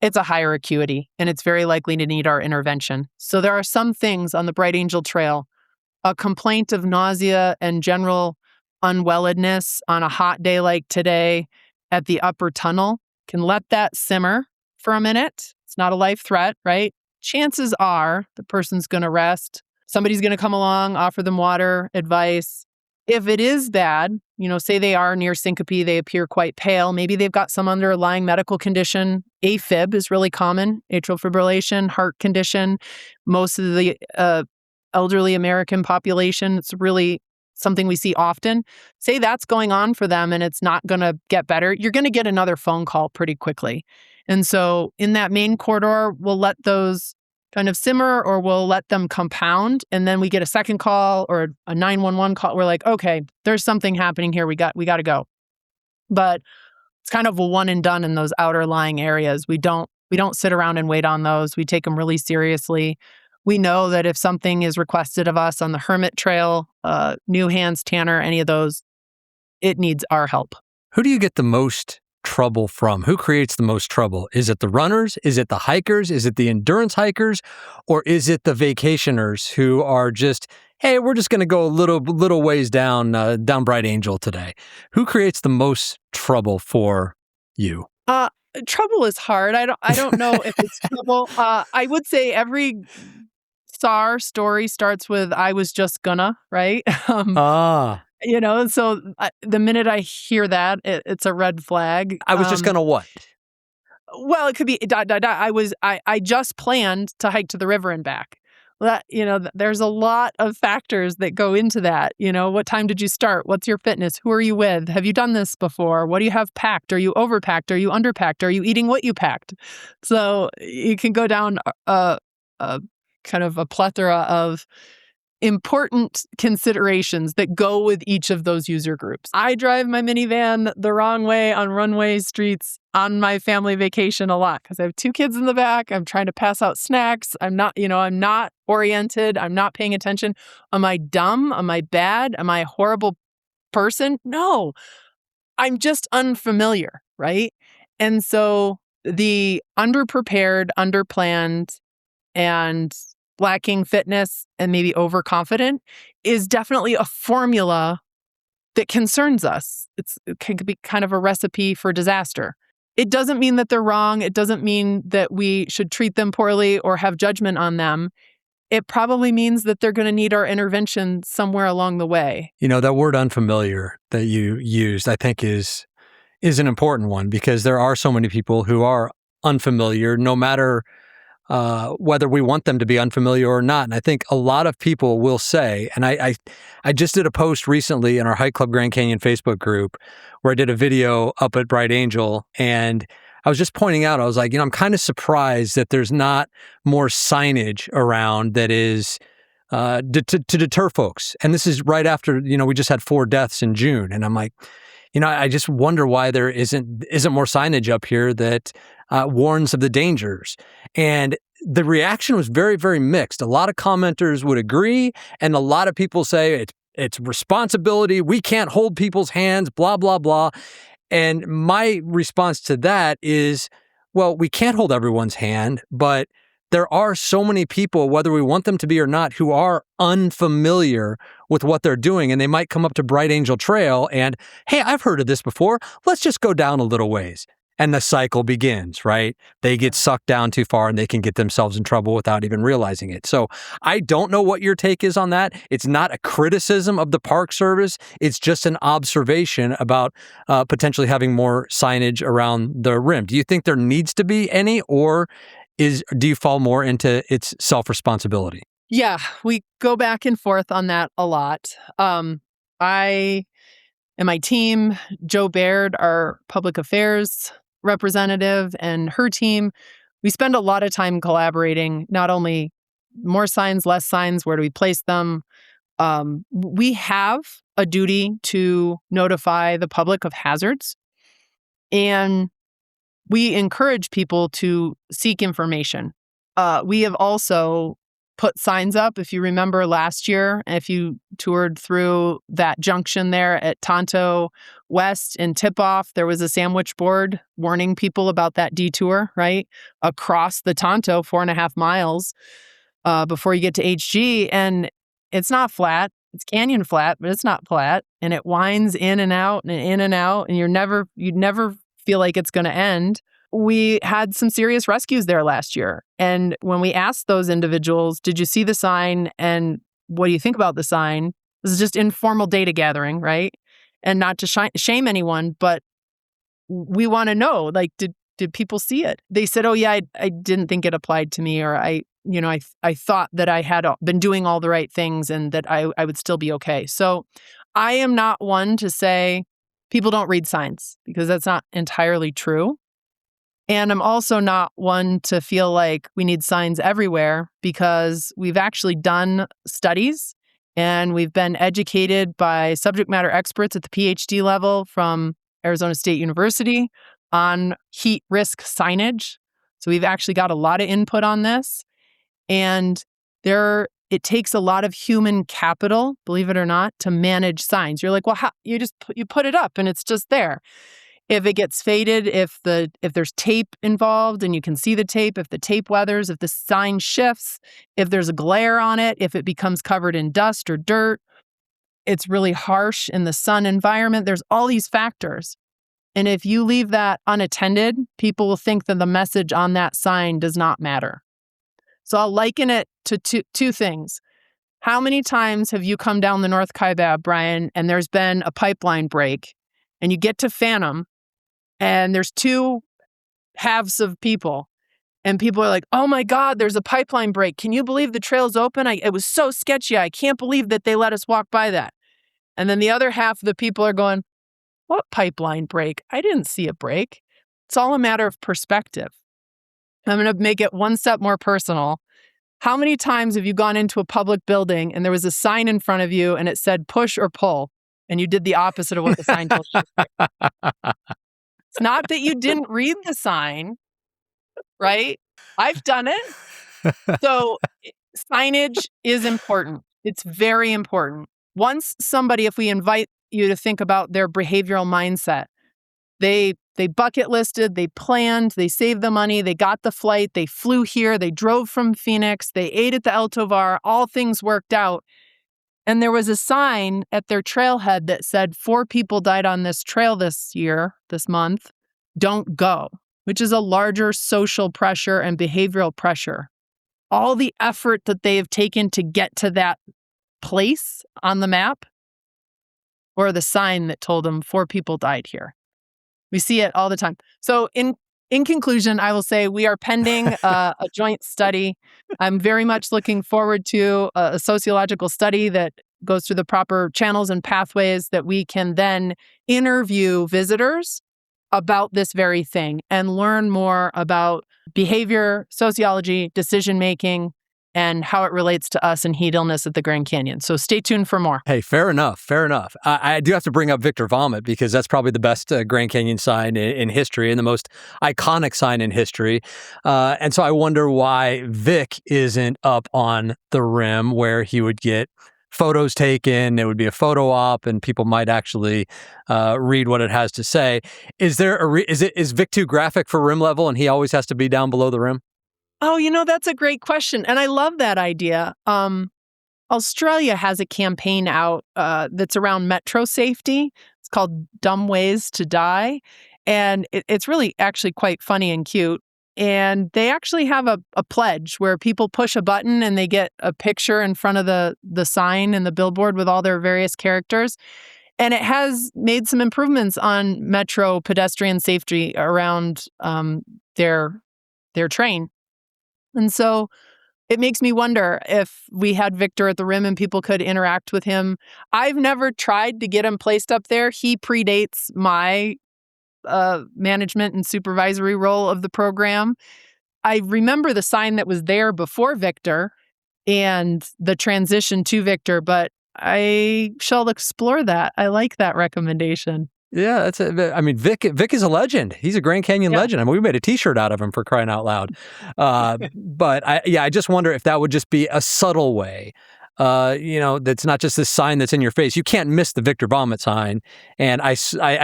it's a higher acuity and it's very likely to need our intervention. So there are some things on the Bright Angel Trail, a complaint of nausea and general unwelledness on a hot day like today at the upper tunnel, can let that simmer for a minute. It's not a life threat, right? Chances are the person's going to rest. Somebody's going to come along, offer them water, advice. If it is bad, say they are near syncope, they appear quite pale, maybe they've got some underlying medical condition. AFib is really common, atrial fibrillation, heart condition. Most of the elderly American population, it's really something we see often. Say that's going on for them and it's not going to get better, you're going to get another phone call pretty quickly. And so in that main corridor, we'll let those kind of simmer or we'll let them compound. And then we get a second call or a 911 call. We're like, okay, there's something happening here. We got to go. But it's kind of a one and done in those outer lying areas. We don't sit around and wait on those. We take them really seriously. We know that if something is requested of us on the Hermit Trail, New Hants, Tanner, any of those, it needs our help. Who do you get the most trouble from? Who creates the most trouble? Is it the runners? Is it the hikers? Is it the endurance hikers? Or is it the vacationers who are just, hey, we're just going to go a little ways down Bright Angel today? Who creates the most trouble for you? Trouble is hard. I don't know if it's trouble. I would say every SAR story starts with "I was just gonna," right? So the minute I hear that, it's a red flag. I was just gonna what? Well, it could be ... I just planned to hike to the river and back. That, there's a lot of factors that go into that. What time did you start? What's your fitness? Who are you with? Have you done this before? What do you have packed? Are you overpacked? Are you underpacked? Are you eating what you packed? So you can go down a kind of a plethora of important considerations that go with each of those user groups. I drive my minivan the wrong way on runway streets on my family vacation a lot because I have 2 kids in the back. I'm trying to pass out snacks. I'm not oriented. I'm not paying attention. Am I dumb? Am I bad? Am I a horrible person? No, I'm just unfamiliar, right? And so the underprepared, underplanned, and lacking fitness and maybe overconfident is definitely a formula that concerns us. It can be kind of a recipe for disaster. It doesn't mean that they're wrong. It doesn't mean that we should treat them poorly or have judgment on them. It probably means that they're going to need our intervention somewhere along the way. That word unfamiliar that you used, I think is is an important one because there are so many people who are unfamiliar, no matter whether we want them to be unfamiliar or not. And I think a lot of people will say, and I just did a post recently in our Hike Club Grand Canyon Facebook group where I did a video up at Bright Angel, and I was just pointing out, I was like, I'm kind of surprised that there's not more signage around that is to deter folks. And this is right after, we just had 4 deaths in June. And I'm like, I just wonder why there isn't more signage up here that warns of the dangers. And the reaction was very, very mixed. A lot of commenters would agree, and a lot of people say it's responsibility. We can't hold people's hands, blah, blah, blah. And my response to that is, well, we can't hold everyone's hand, but there are so many people, whether we want them to be or not, who are unfamiliar with what they're doing. And they might come up to Bright Angel Trail and, hey, I've heard of this before. Let's just go down a little ways. And the cycle begins, right? They get sucked down too far and they can get themselves in trouble without even realizing it. So I don't know what your take is on that. It's not a criticism of the Park Service. It's just an observation about potentially having more signage around the rim. Do you think there needs to be any, or do you fall more into its self-responsibility? Yeah, we go back and forth on that a lot. I and my team, Joe Baird, our public affairs representative, and her team, we spend a lot of time collaborating, not only more signs, less signs, where do we place them? We have a duty to notify the public of hazards, and we encourage people to seek information. We have also put signs up. If you remember last year, if you toured through that junction there at Tonto West and Tip-Off, there was a sandwich board warning people about that detour, right? Across the Tonto, 4.5 miles before you get to HG. And it's not flat. It's canyon flat, but it's not flat. And it winds in and out and in and out. And you'd never feel like it's going to end. We had some serious rescues there last year. And when we asked those individuals, did you see the sign and what do you think about the sign? This is just informal data gathering, right? And not to shame anyone, but we want to know, like, did people see it? They said, oh yeah, I didn't think it applied to me, or I thought that I had been doing all the right things and that I would still be okay. So I am not one to say people don't read signs, because that's not entirely true. And I'm also not one to feel like we need signs everywhere, because we've actually done studies and we've been educated by subject matter experts at the PhD level from Arizona State University on heat risk signage. So we've actually got a lot of input on this. And it takes a lot of human capital, believe it or not, to manage signs. You're like, well, you put it up and it's just there. If it gets faded, if there's tape involved and you can see the tape, if the tape weathers, if the sign shifts, if there's a glare on it, if it becomes covered in dust or dirt, it's really harsh in the sun environment. There's all these factors. And if you leave that unattended, people will think that the message on that sign does not matter. So I'll liken it to two things. How many times have you come down the North Kaibab, Brian, and there's been a pipeline break, and you get to Phantom, and there's 2 halves of people, and people are like, oh my God, there's a pipeline break. Can you believe the trail's open? It was so sketchy. I can't believe that they let us walk by that. And then the other half of the people are going, what pipeline break? I didn't see a break. It's all a matter of perspective. I'm going to make it one step more personal. How many times have you gone into a public building and there was a sign in front of you and it said push or pull, and you did the opposite of what the sign told you? It's not that you didn't read the sign, right? I've done it. So signage is important. It's very important. If we invite you to think about their behavioral mindset, they bucket listed, they planned, they saved the money, they got the flight, they flew here, they drove from Phoenix, they ate at the El Tovar, all things worked out. And there was a sign at their trailhead that said 4 people died on this trail this month, don't go, which is a larger social pressure and behavioral pressure. All the effort that they have taken to get to that place on the map, or the sign that told them 4 people died here. We see it all the time. So in conclusion, I will say we are pending a joint study. I'm very much looking forward to a sociological study that goes through the proper channels and pathways that we can then interview visitors about this very thing and learn more about behavior, sociology, decision-making, and how it relates to us and heat illness at the Grand Canyon. So stay tuned for more. Hey, fair enough. Fair enough. I do have to bring up Victor Vomit because that's probably the best Grand Canyon sign in history and the most iconic sign in history. And so I wonder why Vic isn't up on the rim where he would get photos taken. It would be a photo op, and people might actually read what it has to say. Is Vic too graphic for rim level, and he always has to be down below the rim? Oh, that's a great question. And I love that idea. Australia has a campaign out that's around metro safety. It's called Dumb Ways to Die. And it's really actually quite funny and cute. And they actually have a pledge where people push a button and they get a picture in front of the sign and the billboard with all their various characters. And it has made some improvements on metro pedestrian safety around their train. And so it makes me wonder if we had Victor at the rim and people could interact with him. I've never tried to get him placed up there. He predates my management and supervisory role of the program. I remember the sign that was there before Victor and the transition to Victor, but I shall explore that. I like that recommendation. Yeah, Vic is a legend. He's a Grand Canyon legend. I mean, we made a T-shirt out of him, for crying out loud. But I just wonder if that would just be a subtle way. That's not just this sign that's in your face. You can't miss the Victor Vomit sign. And I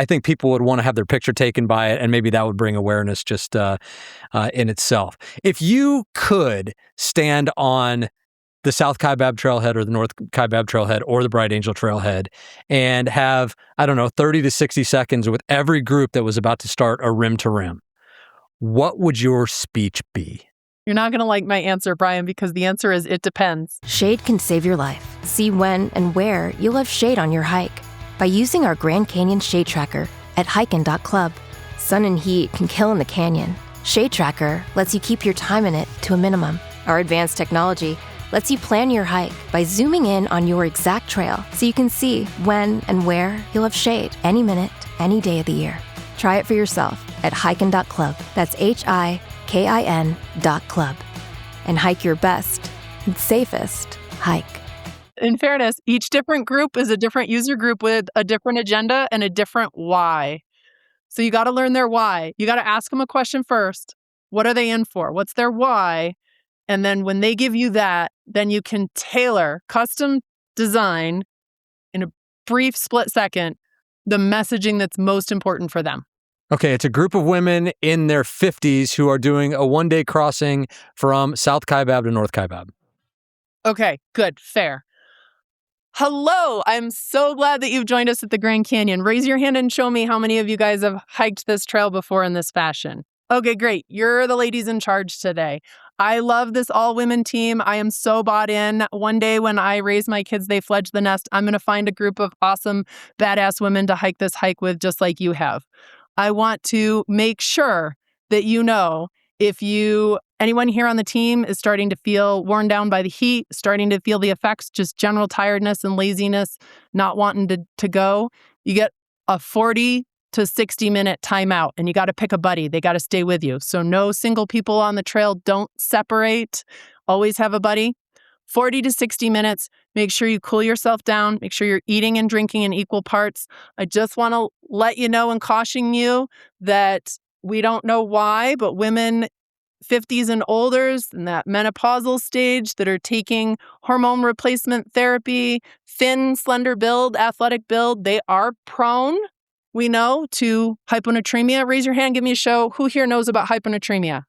think people would want to have their picture taken by it, and maybe that would bring awareness just in itself. If you could stand on the South Kaibab Trailhead or the North Kaibab Trailhead or the Bright Angel Trailhead and have, 30 to 60 seconds with every group that was about to start a rim to rim, what would your speech be? You're not going to like my answer, Brian, because the answer is it depends. Shade can save your life. See when and where you'll have shade on your hike by using our Grand Canyon Shade Tracker at hiKin.club. Sun and heat can kill in the canyon. Shade Tracker lets you keep your time in it to a minimum. Our advanced technology lets you plan your hike by zooming in on your exact trail so you can see when and where you'll have shade any minute, any day of the year. Try it for yourself at hiKin.club. That's HIKIN.club. And hike your best and safest hike. In fairness, each different group is a different user group with a different agenda and a different why. So you got to learn their why. You got to ask them a question first. What are they in for? What's their why? And then when they give you that, then you can tailor, custom design in a brief split second, the messaging that's most important for them. Okay, it's a group of women in their 50s who are doing a one-day crossing from South Kaibab to North Kaibab. Okay, good, fair. Hello, I'm so glad that you've joined us at the Grand Canyon. Raise your hand and show me how many of you guys have hiked this trail before in this fashion. Okay, great. You're the ladies in charge today. I love this all-women team. I am so bought in. One day when I raise my kids, they fledge the nest, I'm going to find a group of awesome, badass women to hike this hike with, just like you have. I want to make sure that if anyone here on the team is starting to feel worn down by the heat, starting to feel the effects, just general tiredness and laziness, not wanting to go, you get a 40 to 60 minute timeout, and you got to pick a buddy. They got to stay with you. So no single people on the trail. Don't separate. Always have a buddy. 40 to 60 minutes. Make sure you cool yourself down. Make sure you're eating and drinking in equal parts. I just want to let you know and caution you that we don't know why, but women 50s and older in that menopausal stage that are taking hormone replacement therapy, thin, slender build, athletic build, they are prone, we know, to hyponatremia. Raise your hand, give me a show. Who here knows about hyponatremia?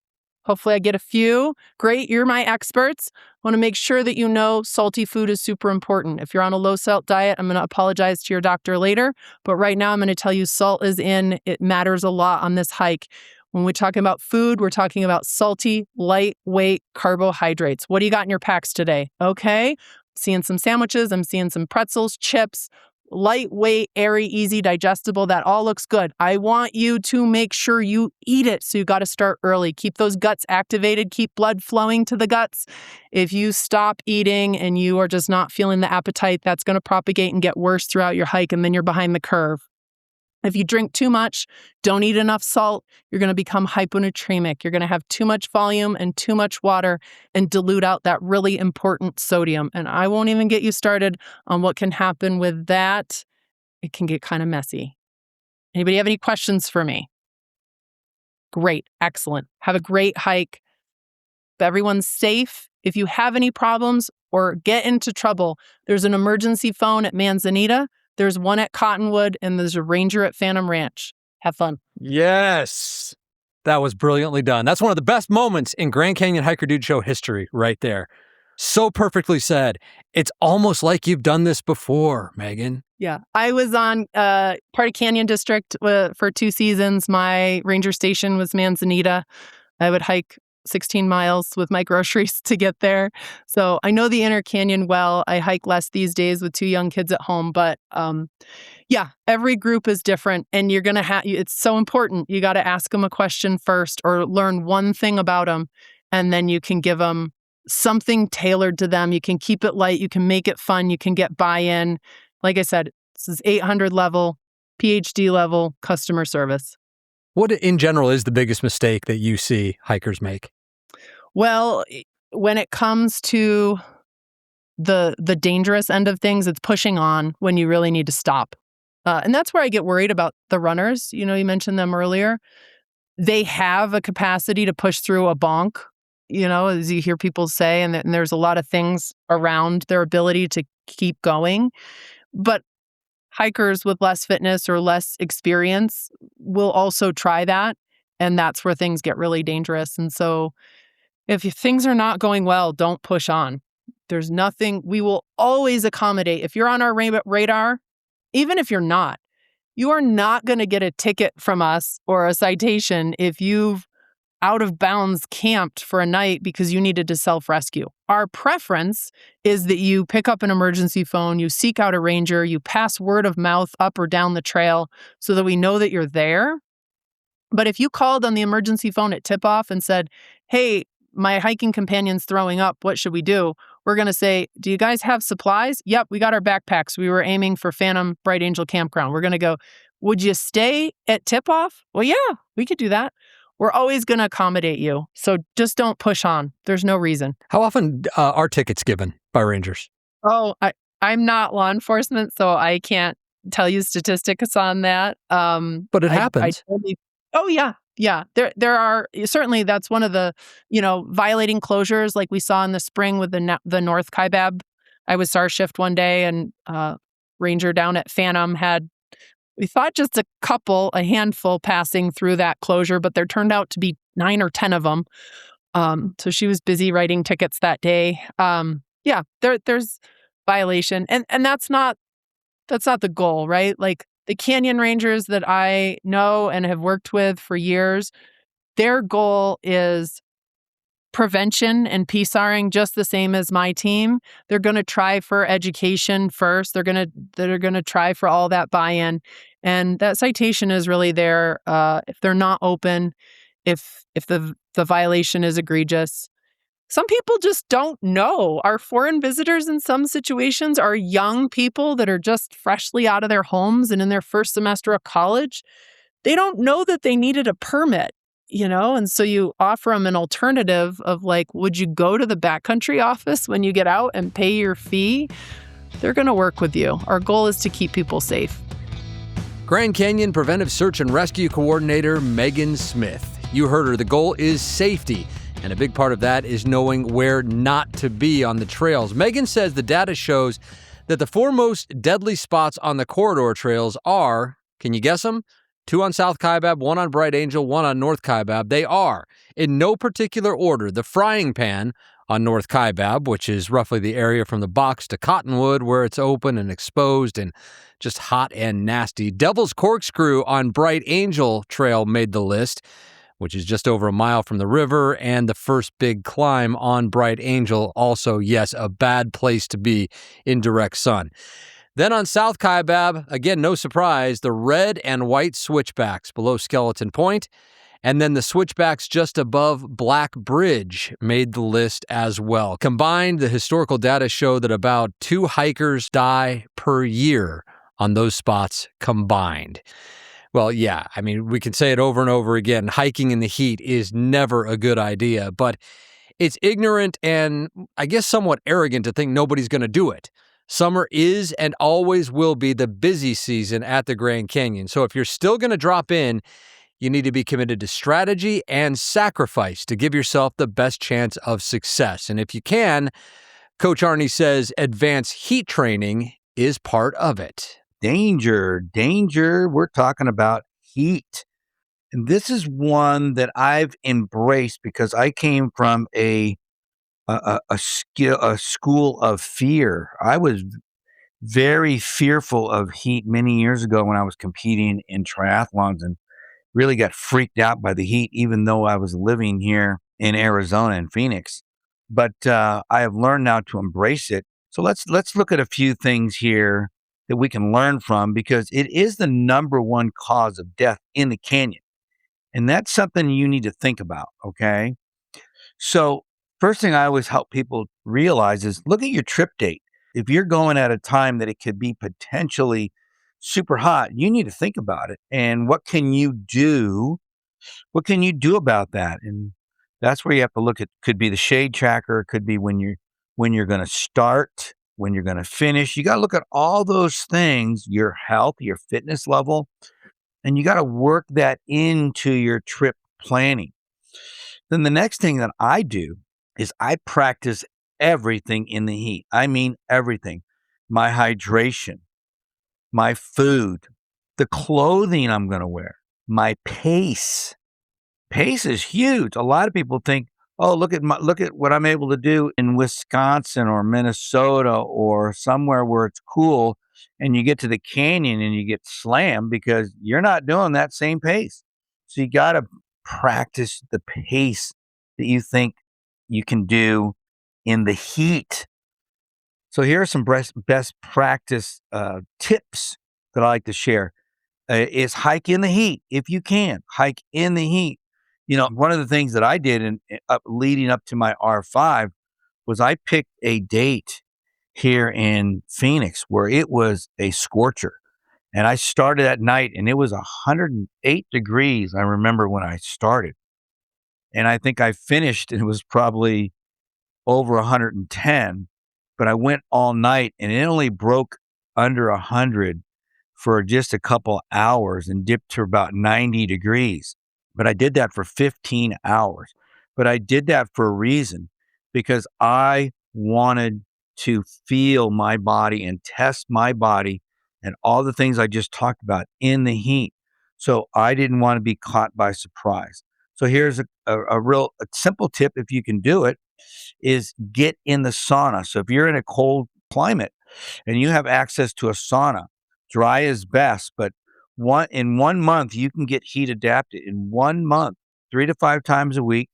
Hopefully I get a few. Great, you're my experts. I want to make sure that you know salty food is super important. If you're on a low salt diet, I'm going to apologize to your doctor later. But right now I'm going to tell you salt is in. It matters a lot on this hike. When we're talking about food, we're talking about salty, lightweight carbohydrates. What do you got in your packs today? Okay, seeing some sandwiches. I'm seeing some pretzels, chips, lightweight, airy, easy, digestible. That all looks good. I want you to make sure you eat it. So you got to start early. Keep those guts activated. Keep blood flowing to the guts. If you stop eating and you are just not feeling the appetite, that's going to propagate and get worse throughout your hike, and then you're behind the curve. If you drink too much, don't eat enough salt, you're going to become hyponatremic. You're going to have too much volume and too much water and dilute out that really important sodium. And I won't even get you started on what can happen with that. It can get kind of messy. Anybody have any questions for me? Great. Excellent. Have a great hike. Everyone's safe. If you have any problems or get into trouble, there's an emergency phone at Manzanita. There's one at Cottonwood, and there's a ranger at Phantom Ranch. Have fun. Yes. That was brilliantly done. That's one of the best moments in Grand Canyon Hiker Dude Show history right there. So perfectly said. It's almost like you've done this before, Megan. Yeah. I was on part of Canyon District for 2 seasons. My ranger station was Manzanita. I would hike 16 miles with my groceries to get there. So I know the inner canyon well. I hike less these days with 2 young kids at home, but yeah, every group is different, and you're going to have, it's so important. You got to ask them a question first or learn one thing about them, and then you can give them something tailored to them. You can keep it light. You can make it fun. You can get buy-in. Like I said, this is 800 level, PhD level customer service. What in general is the biggest mistake that you see hikers make? Well, when it comes to the dangerous end of things, it's pushing on when you really need to stop. And that's where I get worried about the runners. You know, you mentioned them earlier. They have a capacity to push through a bonk, you know, as you hear people say, and there's a lot of things around their ability to keep going. But hikers with less fitness or less experience will also try that. And that's where things get really dangerous. And so if things are not going well, don't push on. There's nothing, we will always accommodate. If you're on our radar, even if you're not, you are not going to get a ticket from us or a citation if you've out of bounds camped for a night because you needed to self-rescue. Our preference is that you pick up an emergency phone, you seek out a ranger, you pass word of mouth up or down the trail so that we know that you're there. But if you called on the emergency phone at tip-off and said, hey, my hiking companion's throwing up, what should we do? We're going to say, do you guys have supplies? Yep, we got our backpacks. We were aiming for Phantom Bright Angel Campground. We're going to go, would you stay at tip-off? Well, yeah, we could do that. We're always going to accommodate you. So just don't push on. There's no reason. How often are tickets given by rangers? Oh, I'm not law enforcement, so I can't tell you statistics on that. But it happens. Oh, yeah. Yeah. There are, certainly that's one of the, violating closures like we saw in the spring with the North Kaibab. I was SAR shift one day, and ranger down at Phantom had, we thought just a handful passing through that closure, but there turned out to be 9 or 10 of them. So she was busy writing tickets that day. Yeah, there's violation. And that's not the goal, right? Like the canyon rangers that I know and have worked with for years, their goal is prevention and PSARing just the same as my team. They're going to try for education first. They're going to try for all that buy-in. And that citation is really there if they're not open, if the violation is egregious. Some people just don't know. Our foreign visitors in some situations are young people that are just freshly out of their homes and in their first semester of college. They don't know that they needed a permit, and so you offer them an alternative of like, would you go to the backcountry office when you get out and pay your fee? They're going to work with you. Our goal is to keep people safe. Grand Canyon Preventive Search and Rescue Coordinator Meghan Smith. You heard her. The goal is safety. And a big part of that is knowing where not to be on the trails. Meghan says the data shows that the 4 most deadly spots on the corridor trails are, can you guess them? 2 on South Kaibab, 1 on Bright Angel, 1 on North Kaibab. They are, in no particular order, the Frying Pan on North Kaibab, which is roughly the area from the box to Cottonwood where it's open and exposed and just hot and nasty. Devil's Corkscrew on Bright Angel Trail made the list, which is just over a mile from the river, and the first big climb on Bright Angel. Also, yes, a bad place to be in direct sun. Then on South Kaibab, again, no surprise, the red and white switchbacks below Skeleton Point, and then the switchbacks just above Black Bridge made the list as well. Combined, the historical data show that about 2 hikers die per year on those spots combined. Well, yeah, I mean, we can say it over and over again. Hiking in the heat is never a good idea, but it's ignorant and I guess somewhat arrogant to think nobody's going to do it. Summer is and always will be the busy season at the Grand Canyon. So if you're still going to drop in, you need to be committed to strategy and sacrifice to give yourself the best chance of success. And if you can, Coach Arnie says advanced heat training is part of it. Danger. We're talking about heat. And this is one that I've embraced because I came from a school of fear. I was very fearful of heat many years ago when I was competing in triathlons and really got freaked out by the heat, even though I was living here in Arizona and Phoenix. But I have learned now to embrace it. So let's look at a few things here that we can learn from, because it is the number one cause of death in the canyon. And that's something you need to think about, okay? So first thing I always help people realize is look at your trip date. If you're going at a time that it could be potentially super hot, you need to think about it. And what can you do? What can you do about that? And that's where you have to look at, could be the shade tracker, it could be when you're going to start, when you're going to finish. You got to look at all those things, your health, your fitness level, and you got to work that into your trip planning. Then the next thing that I do is I practice everything in the heat. I mean, everything. My hydration, my food, the clothing I'm going to wear, my pace. Pace is huge. A lot of people think, oh, look at what I'm able to do in Wisconsin or Minnesota or somewhere where it's cool. And you get to the canyon and you get slammed because you're not doing that same pace. So you got to practice the pace that you think you can do in the heat. So here are some best practice tips that I like to share. Is hike in the heat if you can. Hike in the heat. You know, one of the things that I did leading up to my R5 was I picked a date here in Phoenix where it was a scorcher. And I started at night and it was 108 degrees. I remember when I started. And I think I finished and it was probably over 110. But I went all night and it only broke under 100 for just a couple hours and dipped to about 90 degrees. But I did that for 15 hours. But I did that for a reason, because I wanted to feel my body and test my body and all the things I just talked about in the heat. So I didn't want to be caught by surprise. So here's a real simple tip, if you can do it, is get in the sauna. So if you're in a cold climate and you have access to a sauna, dry is best, but in 1 month, you can get heat adapted. In 1 month, 3 to 5 times a week,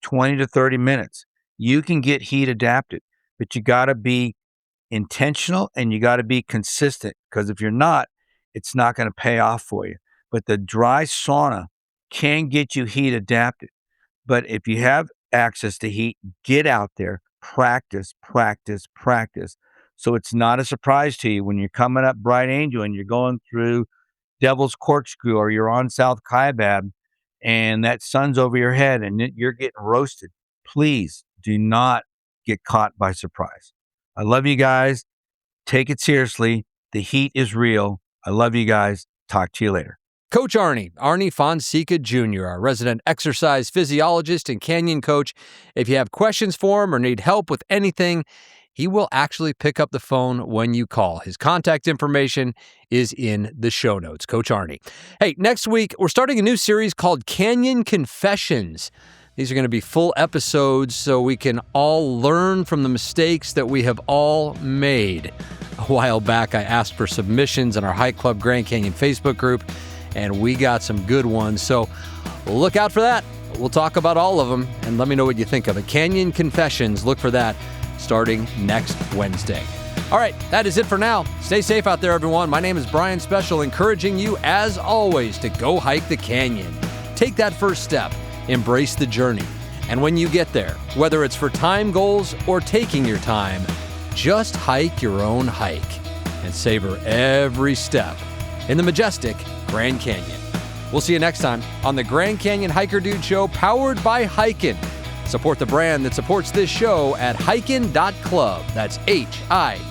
20 to 30 minutes, you can get heat adapted. But you got to be intentional and you got to be consistent, because if you're not, it's not going to pay off for you. But the dry sauna can get you heat adapted. But if you have access to heat, get out there, practice. So it's not a surprise to you when you're coming up Bright Angel and you're going through Devil's Corkscrew or you're on South Kaibab and that sun's over your head and you're getting roasted. Please do not get caught by surprise. I love you guys. Take it seriously. The heat is real. I love you guys. Talk to you later. Coach Arnie Fonseca Jr., our resident exercise physiologist and canyon coach. If you have questions for him or need help with anything, he will actually pick up the phone when you call. His contact information is in the show notes. Coach Arnie. Hey, next week, we're starting a new series called Canyon Confessions. These are going to be full episodes so we can all learn from the mistakes that we have all made. A while back, I asked for submissions in our Hike Club Grand Canyon Facebook group, and we got some good ones. So look out for that. We'll talk about all of them, and let me know what you think of it. Canyon Confessions, look for that starting next Wednesday. All right, that is it for now. Stay safe out there, everyone. My name is Brian Special, encouraging you, as always, to go hike the canyon. Take that first step. Embrace the journey. And when you get there, whether it's for time goals or taking your time, just hike your own hike and savor every step in the majestic Grand Canyon. We'll see you next time on the Grand Canyon Hiker Dude Show, powered by hiKin. Support the brand that supports this show at hikin.club. That's HIKIN.club.